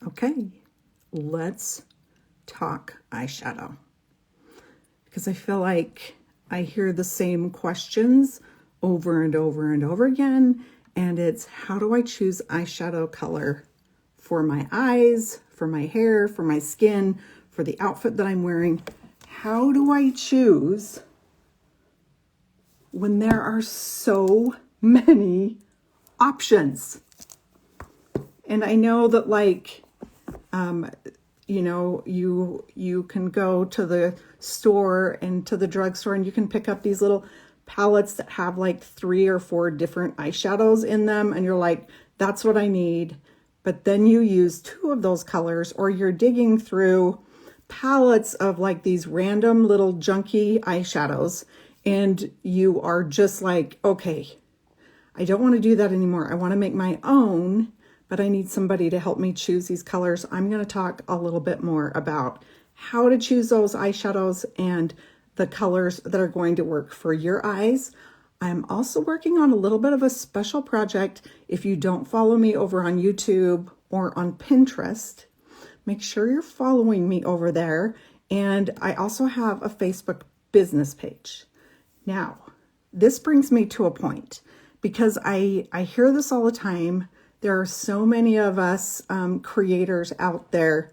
Okay, let's talk eyeshadow, because I feel like I hear the same questions over and over and over again, and it's how do I choose eyeshadow color for my eyes, for my hair, for my skin, for the outfit that I'm wearing? How do I choose when there are so many options? And I know that, like, you can go to the store and to the drugstore and you can pick up these little palettes that have like 3 or 4 different eyeshadows in them. And you're like, that's what I need. But then you use 2 of those colors, or you're digging through palettes of like these random little junky eyeshadows. And you are just like, okay, I don't want to do that anymore. I want to make my own, but I need somebody to help me choose these colors. I'm going to talk a little bit more about how to choose those eyeshadows and the colors that are going to work for your eyes. I'm also working on a little bit of a special project. If you don't follow me over on YouTube or on Pinterest, make sure you're following me over there. And I also have a Facebook business page. Now, this brings me to a point, because I hear this all the time. There are so many of us creators out there,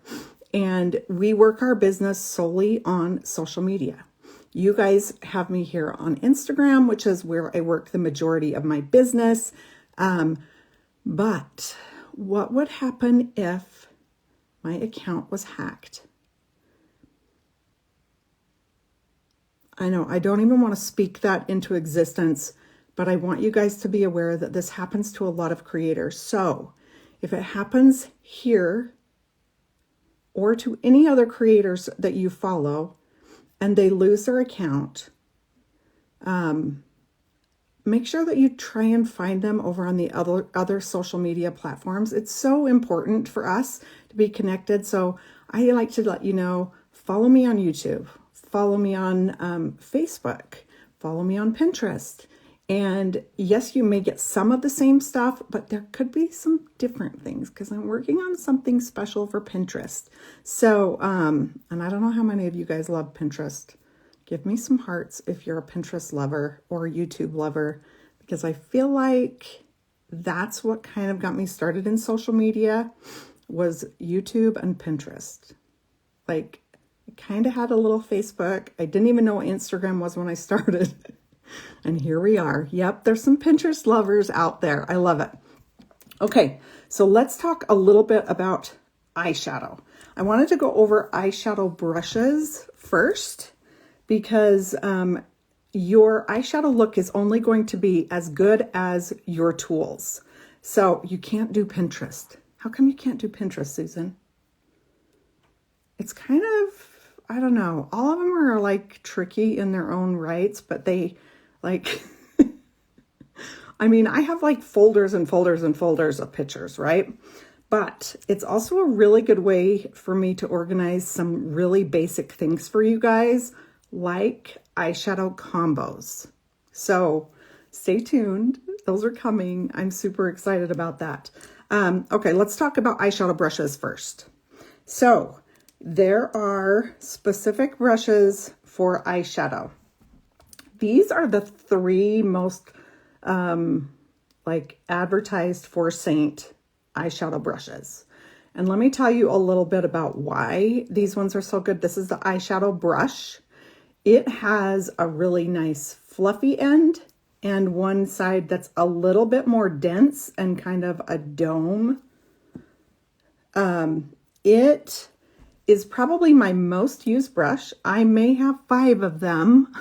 and we work our business solely on social media. You guys have me here on Instagram, which is where I work the majority of my business. But what would happen if my account was hacked? I know I don't even want to speak that into existence, but I want you guys to be aware that this happens to a lot of creators. So if it happens here or to any other creators that you follow and they lose their account, make sure that you try and find them over on the other social media platforms. It's so important for us to be connected. So I like to let you know, follow me on YouTube, follow me on Facebook, follow me on Pinterest. And yes, you may get some of the same stuff, but there could be some different things, because I'm working on something special for Pinterest. So, and I don't know how many of you guys love Pinterest. Give me some hearts if you're a Pinterest lover or a YouTube lover, because I feel like that's what kind of got me started in social media, was YouTube and Pinterest. Like, I kind of had a little Facebook. I didn't even know what Instagram was when I started. And here we are. Yep, there's some Pinterest lovers out there. I love it. Okay, so let's talk a little bit about eyeshadow. I wanted to go over eyeshadow brushes first, because your eyeshadow look is only going to be as good as your tools. So you can't do Pinterest. How come you can't do Pinterest, Susan? It's kind of, I don't know. All of them are like tricky in their own rights, but they like, I mean, I have like folders and folders and folders of pictures, right? But it's also a really good way for me to organize some really basic things for you guys, like eyeshadow combos. So stay tuned. Those are coming. I'm super excited about that. Okay, let's talk about eyeshadow brushes first. So there are specific brushes for eyeshadow. These are the 3 most like advertised for Saint eyeshadow brushes. And let me tell you a little bit about why these ones are so good. This is the eyeshadow brush. It has a really nice fluffy end and one side that's a little bit more dense and kind of a dome. It is probably my most used brush. I may have 5 of them.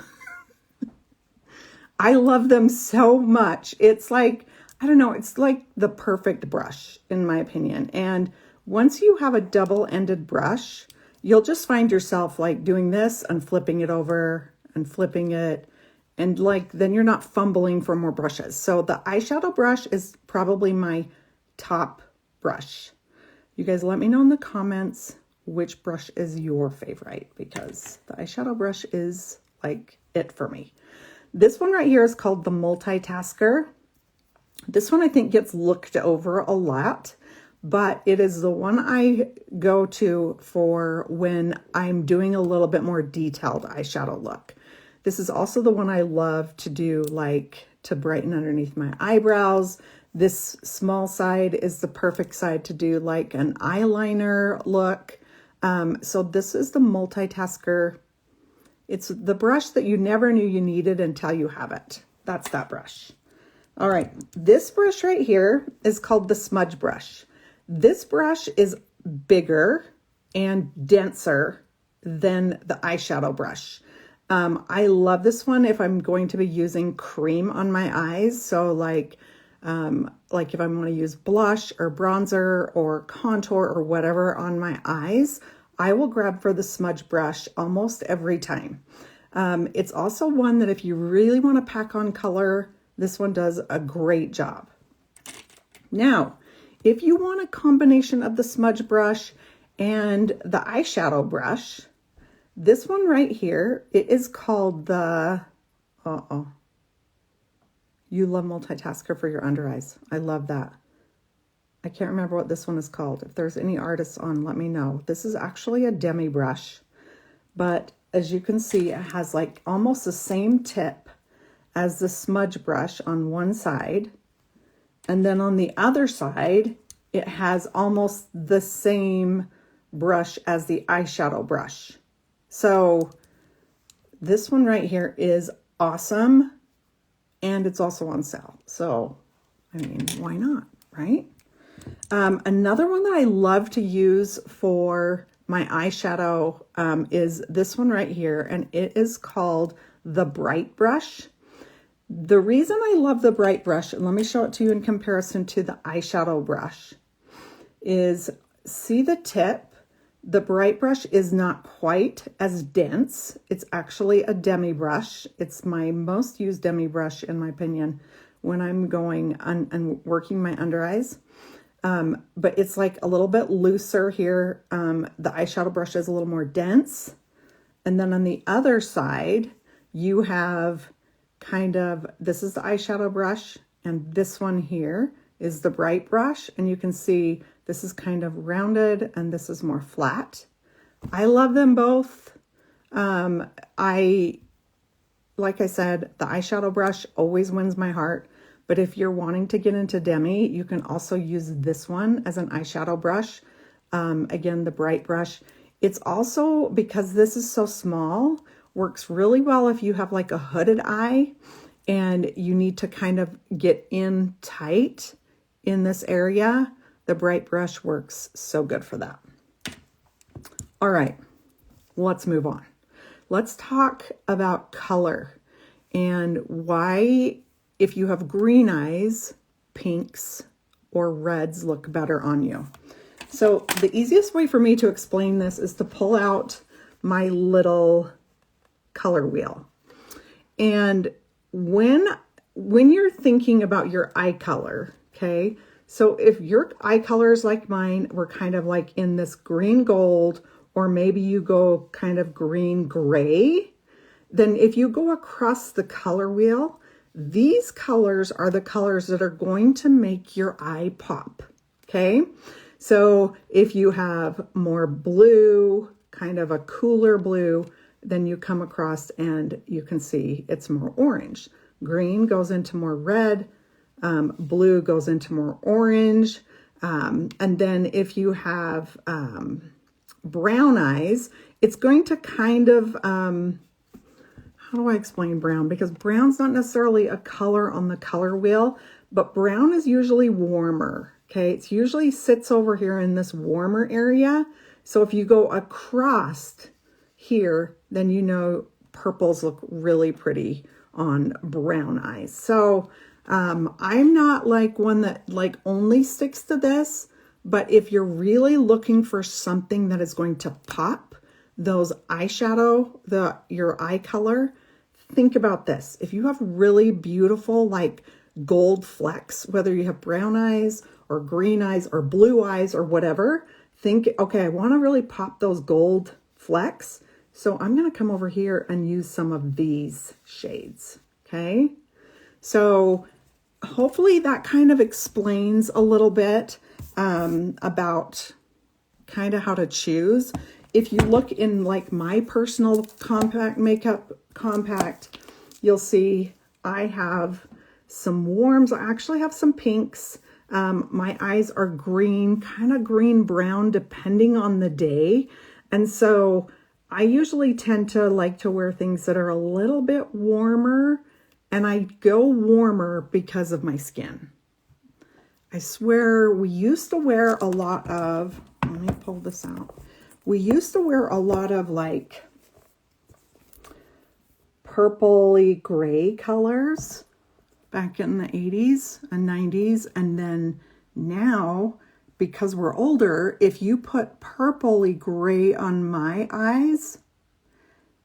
I love them so much. It's like, I don't know, it's like the perfect brush in my opinion. And once you have a double-ended brush, you'll just find yourself like doing this and flipping it over and flipping it. And like, then you're not fumbling for more brushes. So the eyeshadow brush is probably my top brush. You guys let me know in the comments which brush is your favorite, because the eyeshadow brush is like it for me. This one right here is called the Multitasker. This one I think gets looked over a lot, but it is the one I go to for when I'm doing a little bit more detailed eyeshadow look. This is also the one I love to do, like to brighten underneath my eyebrows. This small side is the perfect side to do like an eyeliner look. So this is the multitasker. It's the brush that you never knew you needed until you have it. That's that brush. All right, this brush right here is called the smudge brush. This brush is bigger and denser than the eyeshadow brush. I love this one if I'm going to be using cream on my eyes. So like if I want to use blush or bronzer or contour or whatever on my eyes, I will grab for the smudge brush almost every time. It's also one that if you really want to pack on color, this one does a great job. Now, if you want a combination of the smudge brush and the eyeshadow brush, this one right here, it is called the, you love multitasker for your under eyes. I love that. I can't remember what this one is called. If there's any artists on, let me know. This is actually a demi brush, but as you can see, it has like almost the same tip as the smudge brush on one side. And then on the other side, it has almost the same brush as the eyeshadow brush. So this one right here is awesome. And it's also on sale. So, I mean, why not, right? Another one that I love to use for my eyeshadow is this one right here. And it is called the Bright Brush. The reason I love the Bright Brush, and let me show it to you in comparison to the eyeshadow brush, is see the tip? The Bright Brush is not quite as dense. It's actually a demi brush. It's my most used demi brush, in my opinion, when I'm going and working my under eyes. But it's like a little bit looser here. The eyeshadow brush is a little more dense. And then on the other side, you have kind of, this is the eyeshadow brush, and this one here is the Bright Brush. And you can see this is kind of rounded and this is more flat. I love them both. Like I said, the eyeshadow brush always wins my heart. But if you're wanting to get into demi, you can also use this one as an eyeshadow brush. Again, the Bright Brush. It's also, because this is so small, works really well if you have like a hooded eye and you need to kind of get in tight in this area. The Bright Brush works so good for that. All right, let's move on. Let's talk about color and why, if you have green eyes, pinks or reds look better on you. So the easiest way for me to explain this is to pull out my little color wheel. And when you're thinking about your eye color, okay, so if your eye color is like mine, we're kind of like in this green gold, or maybe you go kind of green gray, then if you go across the color wheel, these colors are the colors that are going to make your eye pop, okay? So if you have more blue, kind of a cooler blue, then you come across and you can see it's more orange. Green goes into more red, blue goes into more orange. And then if you have brown eyes, it's going to kind of, how do I explain brown? Because brown's not necessarily a color on the color wheel, but brown is usually warmer, okay? It usually sits over here in this warmer area. So if you go across here, then you know purples look really pretty on brown eyes. So I'm not like one that like only sticks to this, but if you're really looking for something that is going to pop those eyeshadow, your eye color, think about this. If you have really beautiful like gold flecks, whether you have brown eyes or green eyes or blue eyes or whatever, think, okay, I want to really pop those gold flecks. So I'm going to come over here and use some of these shades. Okay. So hopefully that kind of explains a little bit. about kind of how to choose. If you look in like my personal compact makeup compact, you'll see I have some warms. I actually have some pinks. My eyes are green, kind of green brown, depending on the day. And so I usually tend to like to wear things that are a little bit warmer, and I go warmer because of my skin. I swear we used to wear a lot of, let me pull this out. We used to wear a lot of like purpley gray colors back in the 80s and 90s. And then now, because we're older, if you put purpley gray on my eyes,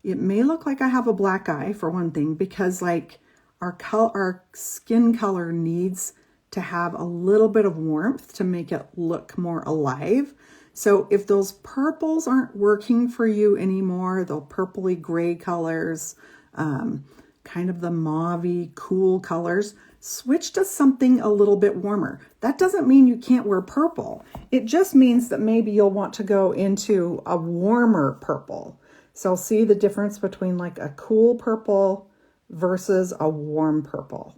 it may look like I have a black eye for one thing, because like our skin color needs to have a little bit of warmth to make it look more alive. So if those purples aren't working for you anymore, the purpley gray colors, kind of the mauve-y cool colors, switch to something a little bit warmer. That doesn't mean you can't wear purple. It just means that maybe you'll want to go into a warmer purple. So see the difference between like a cool purple versus a warm purple.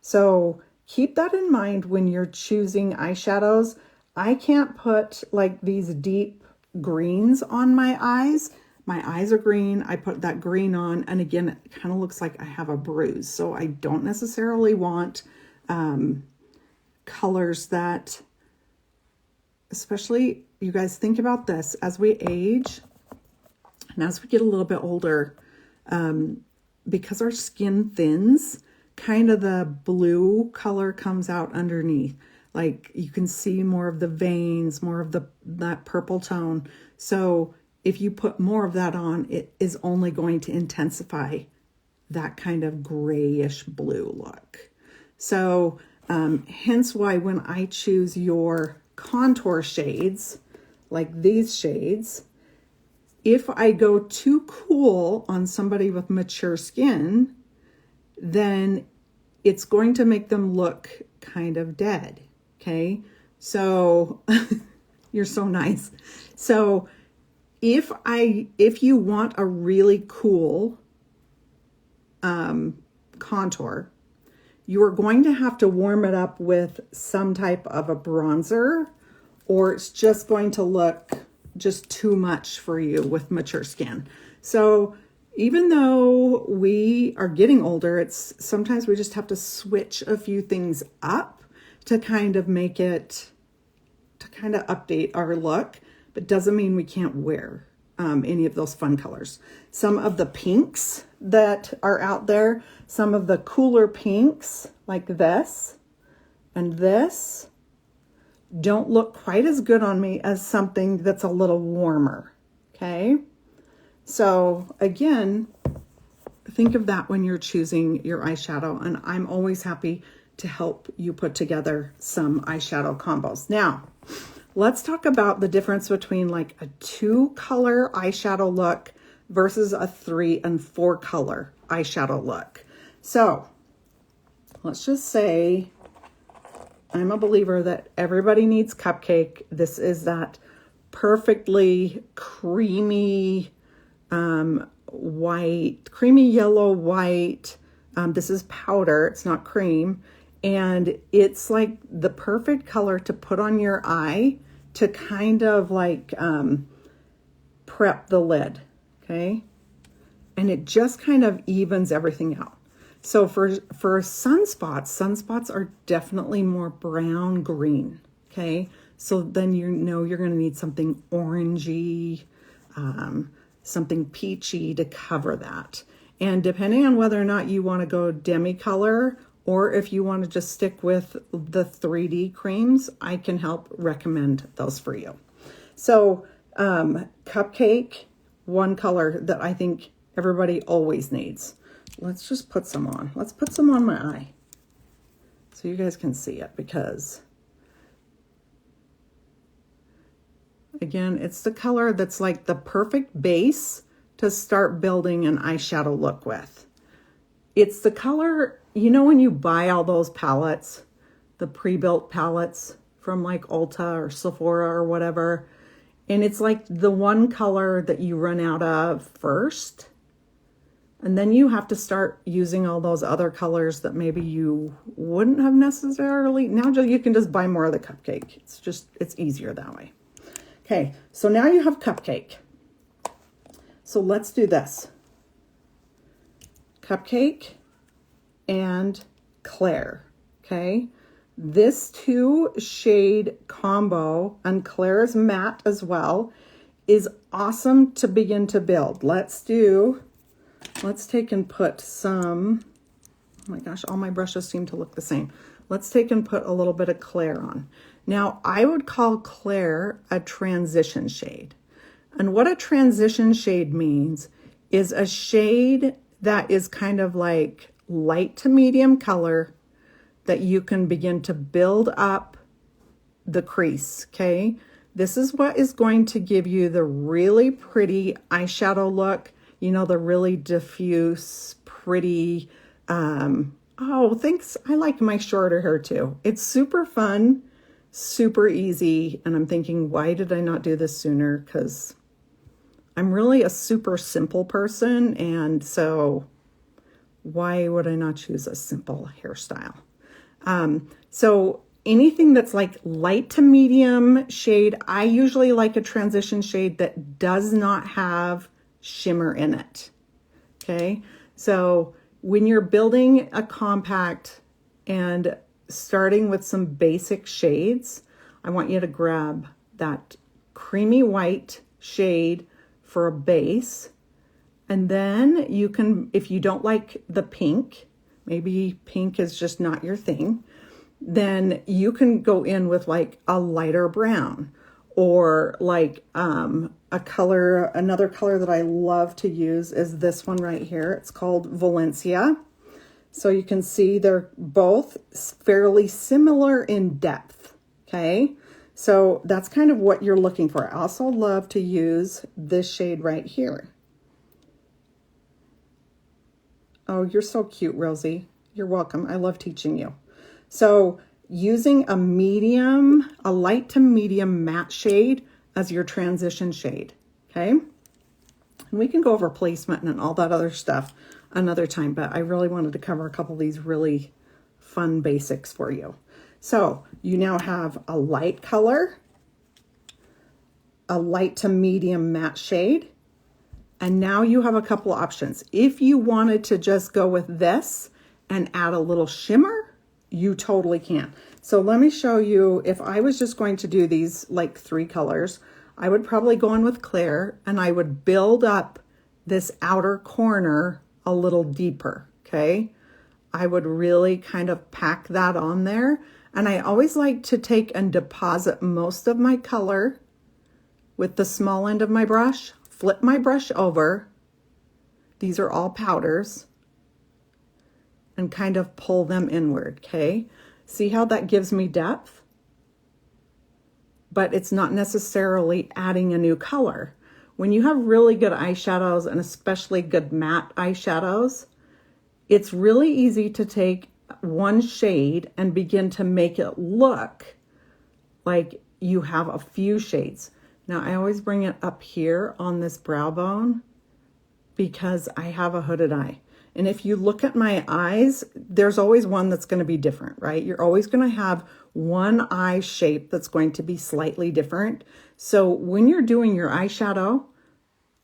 So keep that in mind when you're choosing eyeshadows. I can't put like these deep greens on my eyes. My eyes are green. I put that green on, and again, it kind of looks like I have a bruise. So I don't necessarily want colors that, especially, you guys think about this, as we age and as we get a little bit older, because our skin thins, kind of the blue color comes out underneath. Like you can see more of the veins, more of that purple tone. So if you put more of that on, it is only going to intensify that kind of grayish blue look. So hence why when I choose your contour shades, like these shades, if I go too cool on somebody with mature skin, then it's going to make them look kind of dead. Okay. So you're so nice. So if you want a really cool contour, you are going to have to warm it up with some type of a bronzer, or it's just going to look just too much for you with mature skin. So even though we are getting older, it's sometimes we just have to switch a few things up to kind of make it, to kind of update our look, but doesn't mean we can't wear any of those fun colors. Some of the pinks that are out there, some of the cooler pinks like this and this don't look quite as good on me as something that's a little warmer. Okay. So again, think of that when you're choosing your eyeshadow, and I'm always happy to help you put together some eyeshadow combos. Now, let's talk about the difference between like a 2-color eyeshadow look versus a 3 and 4 color eyeshadow look. So let's just say I'm a believer that everybody needs Cupcake. This is that perfectly creamy white, creamy yellow white. This is powder, it's not cream. And it's like the perfect color to put on your eye to kind of like prep the lid, okay? And it just kind of evens everything out. So for sunspots are definitely more brown green, okay? So then you know you're going to need something orangey, something peachy to cover that. And depending on whether or not you want to go demi-color, or if you want to just stick with the 3D creams, I can help recommend those for you. So Cupcake, one color that I think everybody always needs. Let's just put some on. Let's put some on my eye so you guys can see it, because again, it's the color that's like the perfect base to start building an eyeshadow look with. It's the color, you know, when you buy all those palettes, the pre-built palettes from like Ulta or Sephora or whatever. And it's like the one color that you run out of first. And then you have to start using all those other colors that maybe you wouldn't have necessarily. Now you can just buy more of the cupcake. It's easier that way. Okay, so now you have cupcake. So let's do this. Cupcake and Claire, okay? This 2-shade combo, and Claire's matte as well, is awesome to begin to build. Let's take and put some, oh my gosh, all my brushes seem to look the same. Let's take and put a little bit of Claire on. Now, I would call Claire a transition shade. And what a transition shade means is a shade that is kind of like light to medium color that you can begin to build up the crease, okay? This is what is going to give you the really pretty eyeshadow look, you know, the really diffuse, pretty, oh, thanks. I like my shorter hair too. It's super fun, super easy. And I'm thinking, why did I not do this sooner? Because I'm really a super simple person. And so why would I not choose a simple hairstyle? So anything that's like light to medium shade, I usually like a transition shade that does not have shimmer in it. Okay. So when you're building a compact and starting with some basic shades, I want you to grab that creamy white shade for a base. And then you can, if you don't like the pink, maybe pink is just not your thing, then you can go in with like a lighter brown or like a color. Another color that I love to use is this one right here. It's called Valencia. So you can see they're both fairly similar in depth. Okay. So that's kind of what you're looking for. I also love to use this shade right here. Oh, you're so cute, Rosie. You're welcome. I love teaching you. So using a medium, a light to medium matte shade as your transition shade, okay? And we can go over placement and all that other stuff another time, but I really wanted to cover a couple of these really fun basics for you. So you now have a light color, a light to medium matte shade, and now you have a couple of options. If you wanted to just go with this and add a little shimmer, you totally can. So let me show you, if I was just going to do these like 3 colors, I would probably go in with Claire and I would build up this outer corner a little deeper, okay? I would really kind of pack that on there. And I always like to take and deposit most of my color with the small end of my brush, flip my brush over. These are all powders. And kind of pull them inward, okay? See how that gives me depth? But it's not necessarily adding a new color. When you have really good eyeshadows, and especially good matte eyeshadows, it's really easy to take one shade and begin to make it look like you have a few shades. Now, I always bring it up here on this brow bone because I have a hooded eye. And if you look at my eyes, there's always one that's going to be different, right? You're always going to have one eye shape that's going to be slightly different. So when you're doing your eyeshadow,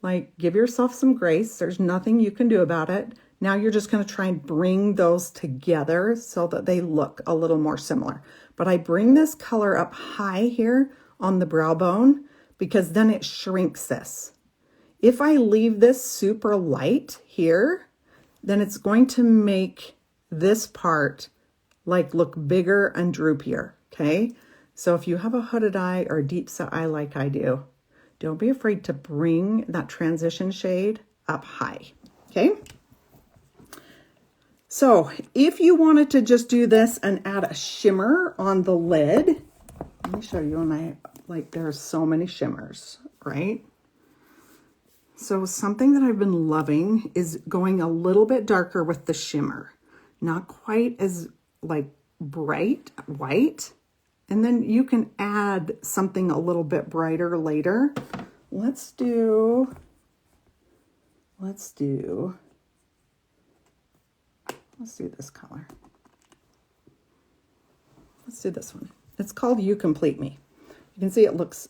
like, give yourself some grace. There's nothing you can do about it. Now you're just going to try and bring those together so that they look a little more similar. But I bring this color up high here on the brow bone because then it shrinks this. If I leave this super light here, then it's going to make this part like look bigger and droopier, okay? So if you have a hooded eye or a deep set eye like I do, don't be afraid to bring that transition shade up high, okay? So if you wanted to just do this and add a shimmer on the lid, let me show you, and there's so many shimmers, right? So something that I've been loving is going a little bit darker with the shimmer. Not quite as like bright white, And then you can add something a little bit brighter later. Let's do this color. Let's do this one. It's called You Complete Me. You can see it's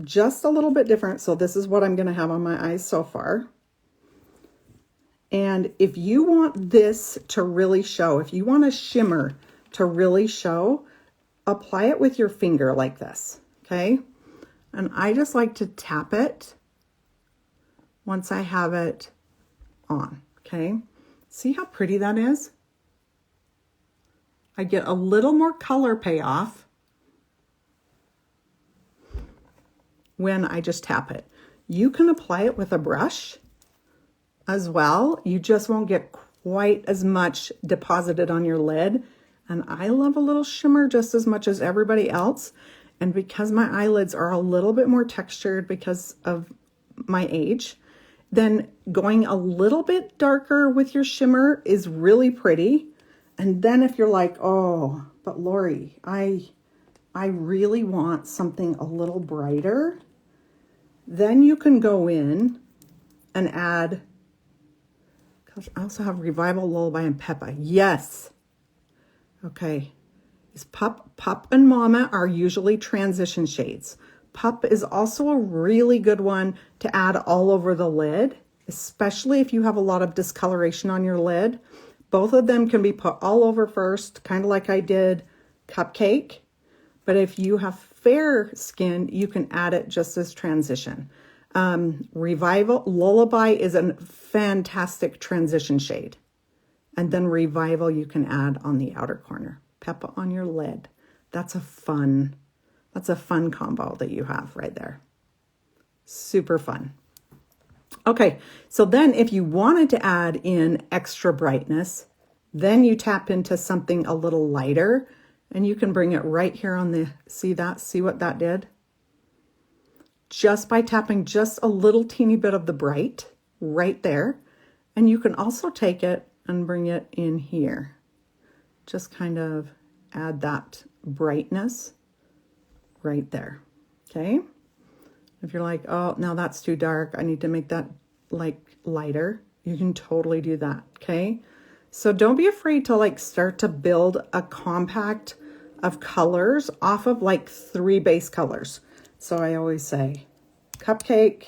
just a little bit different. So this is what I'm going to have on my eyes so far. And if you want this to really show, if you want a shimmer to really show, apply it with your finger like this, okay? And I just like to tap it once I have it on, okay? See how pretty that is? I get a little more color payoff when I just tap it. You can apply it with a brush as well. You just won't get quite as much deposited on your lid. And I love a little shimmer just as much as everybody else. And because my eyelids are a little bit more textured because of my age, then going a little bit darker with your shimmer is really pretty. And then if you're like, oh, but Lori, I really want something a little brighter, then you can go in and add, gosh, I also have Revival, Lullaby, and Peppa. Yes. Okay. Pup and Mama are usually transition shades. Pup is also a really good one to add all over the lid, especially if you have a lot of discoloration on your lid. Both of them can be put all over first, kind of like I did Cupcake. But if you have fair skin, you can add it just as transition. Revival, Lullaby is a fantastic transition shade. And then Revival you can add on the outer corner. Peppa on your lid. That's a fun combo that you have right there. Super fun. Okay, so then if you wanted to add in extra brightness, then you tap into something a little lighter, and you can bring it right here on the, see what that did? Just by tapping just a little teeny bit of the bright right there. And you can also take it and bring it in here. Just kind of add that brightness right there, okay? If you're like, oh, now that's too dark, I need to make that like lighter, you can totally do that, okay? So don't be afraid to like start to build a compact of colors off of like 3 base colors. So I always say Cupcake,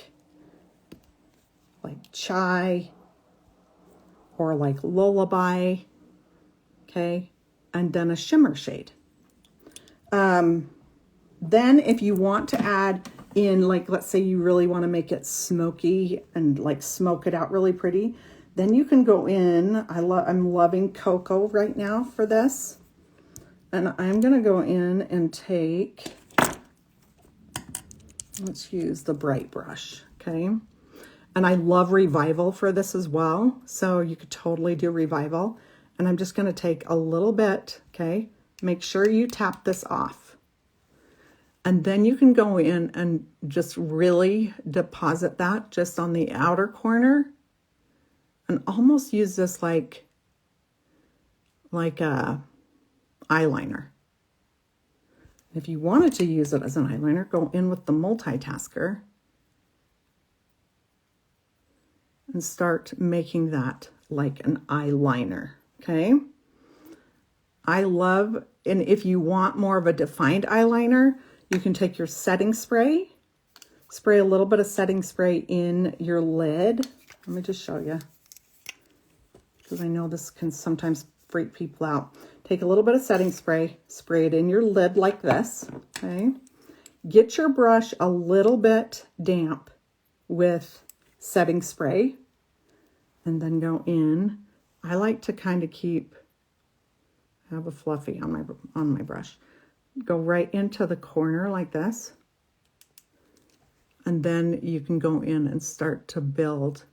like Chai, or like Lullaby, okay? And then a shimmer shade. Then if you want to add in, like, let's say you really want to make it smoky and like smoke it out really pretty, then you can go in, I'm loving Cocoa right now for this. And I'm going to go in and take, let's use the bright brush, okay? And I love Revival for this as well. So you could totally do Revival. And I'm just going to take a little bit, okay? Make sure you tap this off. And then you can go in and just really deposit that just on the outer corner and almost use this like a eyeliner. If you wanted to use it as an eyeliner, go in with the multitasker and start making that like an eyeliner, okay? I love, and if you want more of a defined eyeliner, you can take your setting spray, spray a little bit of setting spray in your lid. Let me just show you, because I know this can sometimes freak people out. Take a little bit of setting spray, spray it in your lid like this, okay? Get your brush a little bit damp with setting spray, and then go in. I like to kind of have a fluffy on my brush. Go right into the corner like this. And then you can go in and start to build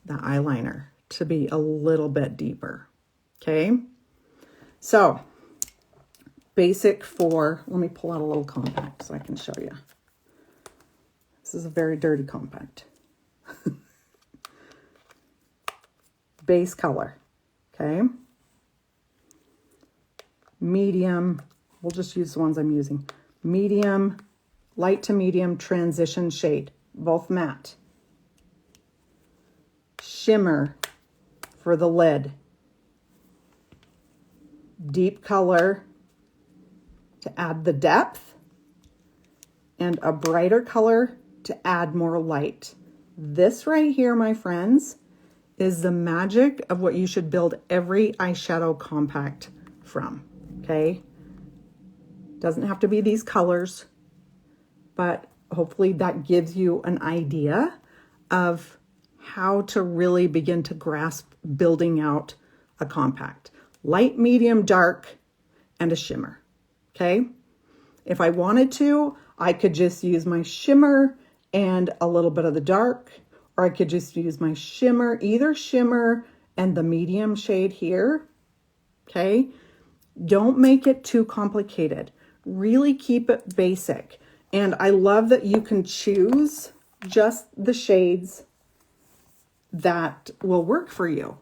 the eyeliner to be a little bit deeper, okay? So, basic for, let me pull out a little compact so I can show you. This is a very dirty compact. Base color, okay? Medium, We'll just use the ones I'm using. Medium, light to medium transition shade, both matte. Shimmer for the lid. Deep color to add the depth. And a brighter color to add more light. This right here, my friends, is the magic of what you should build every eyeshadow compact from, okay? Doesn't have to be these colors, but hopefully that gives you an idea of how to really begin to grasp building out a compact. Light, medium, dark, and a shimmer, okay? If I wanted to, I could just use my shimmer and a little bit of the dark, or I could just use my shimmer, either shimmer and the medium shade here, okay? Don't make it too complicated. Really keep it basic. And I love that you can choose just the shades that will work for you.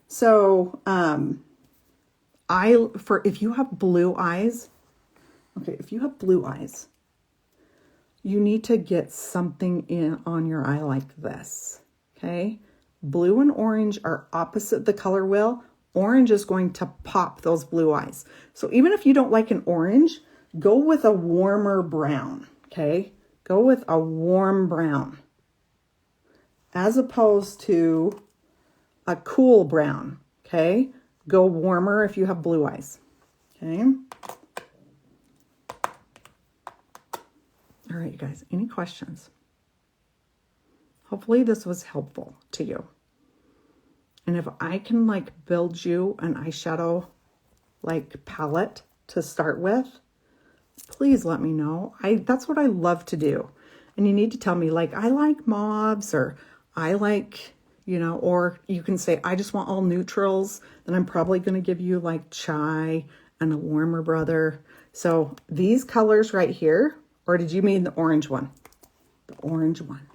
So, if you have blue eyes, okay, if you have blue eyes, you need to get something in on your eye like this, okay? Blue and orange are opposite the color wheel. Orange is going to pop those blue eyes. So even if you don't like an orange, go with a warmer brown, okay? Go with a warm brown as opposed to a cool brown, okay? Go warmer if you have blue eyes, okay? All right, you guys, any questions? Hopefully this was helpful to you. And if I can like build you an eyeshadow like palette to start with, please let me know. That's what I love to do. And you need to tell me like, I like mauves, or I like, you know, or you can say, I just want all neutrals. Then I'm probably going to give you like chai and a warmer brother. So these colors right here, or did you mean the orange one? The orange one.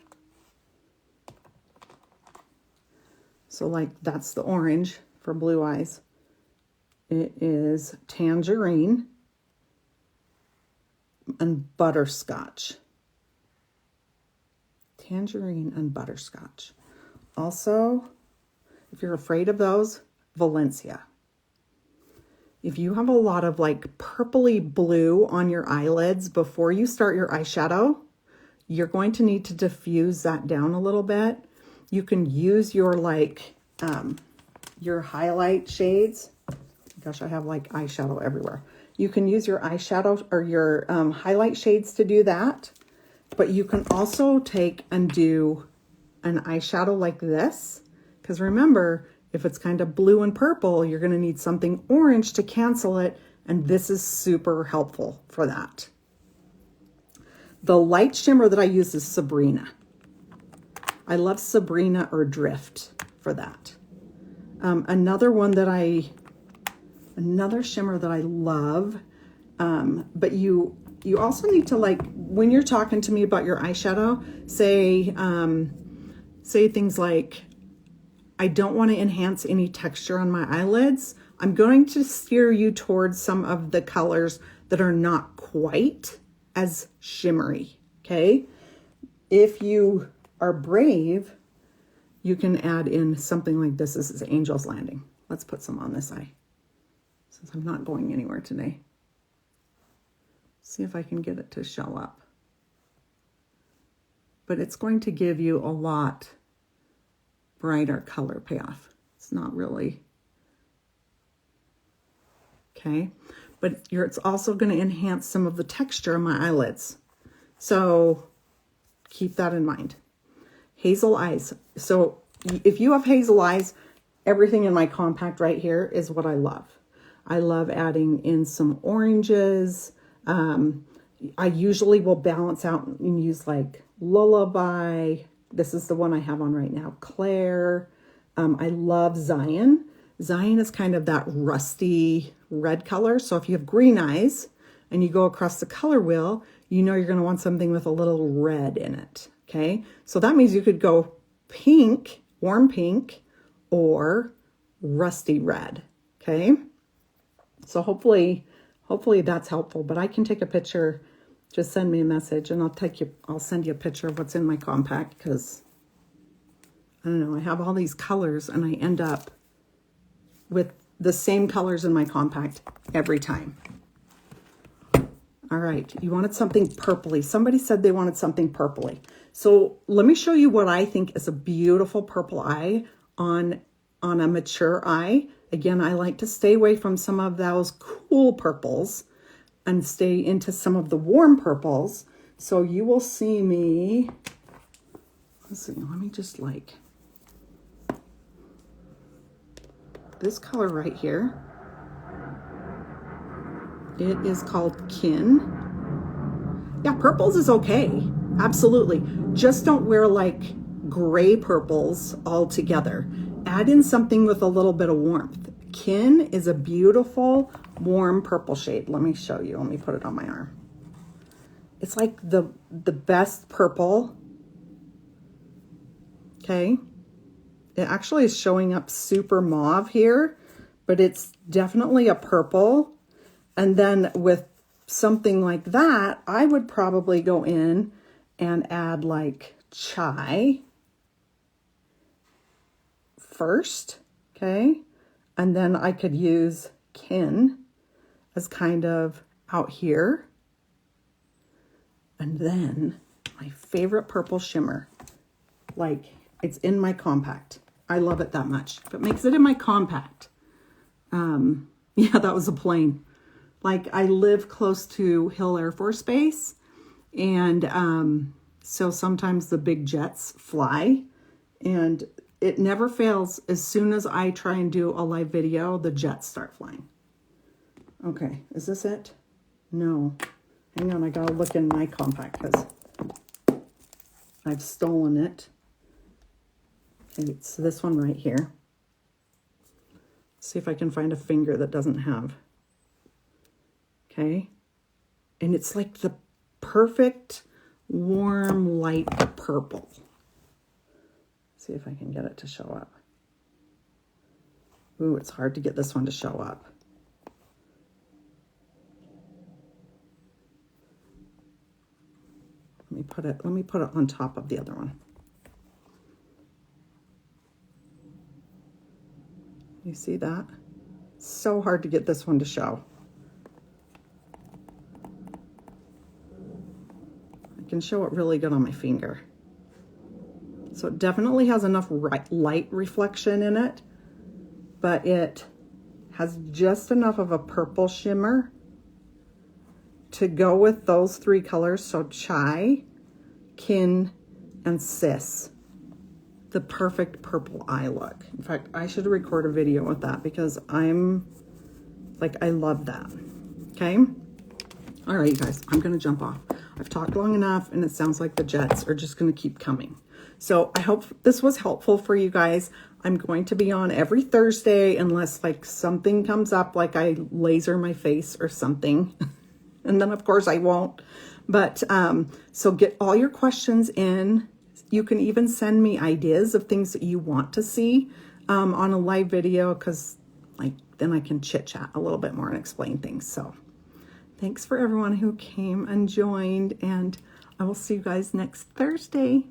So like that's the orange for blue eyes. It is tangerine and butterscotch. Tangerine and butterscotch. Also, if you're afraid of those, Valencia. If you have a lot of like purpley blue on your eyelids before you start your eyeshadow, you're going to need to diffuse that down a little bit. You can use your like, your highlight shades. Gosh, I have like eyeshadow everywhere. You can use your eyeshadow or your highlight shades to do that. But you can also take and do an eyeshadow like this. Because remember, if it's kind of blue and purple, you're going to need something orange to cancel it. And this is super helpful for that. The light shimmer that I use is Sabrina. I love Sabrina or Drift for that. Another shimmer that I love, but you also need to like, when you're talking to me about your eyeshadow, say things like, I don't want to enhance any texture on my eyelids. I'm going to steer you towards some of the colors that are not quite as shimmery, okay? If you are brave, you can add in something like this. This is Angel's Landing. Let's put some on this eye, since I'm not going anywhere today. See if I can get it to show up. But it's going to give you a lot brighter color payoff. It's not really, okay? But it's also going to enhance some of the texture of my eyelids. So keep that in mind. Hazel eyes. So if you have hazel eyes, everything in my compact right here is what I love. I love adding in some oranges. I usually will balance out and use like Lullaby. This is the one I have on right now, Claire. I love Zion. Zion is kind of that rusty red color. So if you have green eyes and you go across the color wheel, you know you're going to want something with a little red in it. Okay. So that means you could go pink, warm pink, or rusty red. Okay. So hopefully hopefully that's helpful, but I can take a picture. Just send me a message and I'll send you a picture of what's in my compact, because I don't know, I have all these colors and I end up with the same colors in my compact every time. All right, you wanted something purpley. Somebody said they wanted something purpley. So let me show you what I think is a beautiful purple eye on a mature eye. Again, I like to stay away from some of those cool purples and stay into some of the warm purples. So you will see me, let's see, let me just like this color right here. It is called Kin. Yeah, purples is okay. Absolutely. Just don't wear like gray purples all together. Add in something with a little bit of warmth. Kin is a beautiful, warm purple shade. Let me show you. Let me put it on my arm. It's like the best purple. Okay. It actually is showing up super mauve here, but it's definitely a purple. And then with something like that, I would probably go in and add like chai first, okay? And then I could use Kin as kind of out here. And then my favorite purple shimmer, like it's in my compact. I love it that much. If it makes it in my compact. Yeah, that was a plane. Like I live close to Hill Air Force Base, and so sometimes the big jets fly, and it never fails. As soon as I try and do a live video, the jets start flying. Okay, is this it? No. Hang on, I gotta look in my compact because I've stolen it. Okay, it's this one right here. See if I can find a finger that doesn't have. Okay, and it's like the perfect warm light purple. See if I can get it to show up. Ooh, it's hard to get this one to show up. Let me put it on top of the other one. You see that? So hard to get this one to show. I can show it really good on my finger. So it definitely has enough light reflection in it, but it has just enough of a purple shimmer to go with those three colors. So chai, Kin, and sis. The perfect purple eye look. In fact, I should record a video with that because I love that. Okay. All right, you guys, I'm going to jump off. I've talked long enough and it sounds like the jets are just going to keep coming. So I hope this was helpful for you guys. I'm going to be on every Thursday unless like something comes up, like I laser my face or something. And then of course I won't. But so get all your questions in. You can even send me ideas of things that you want to see on a live video, because like then I can chit chat a little bit more and explain things. So thanks for everyone who came and joined, and I will see you guys next Thursday.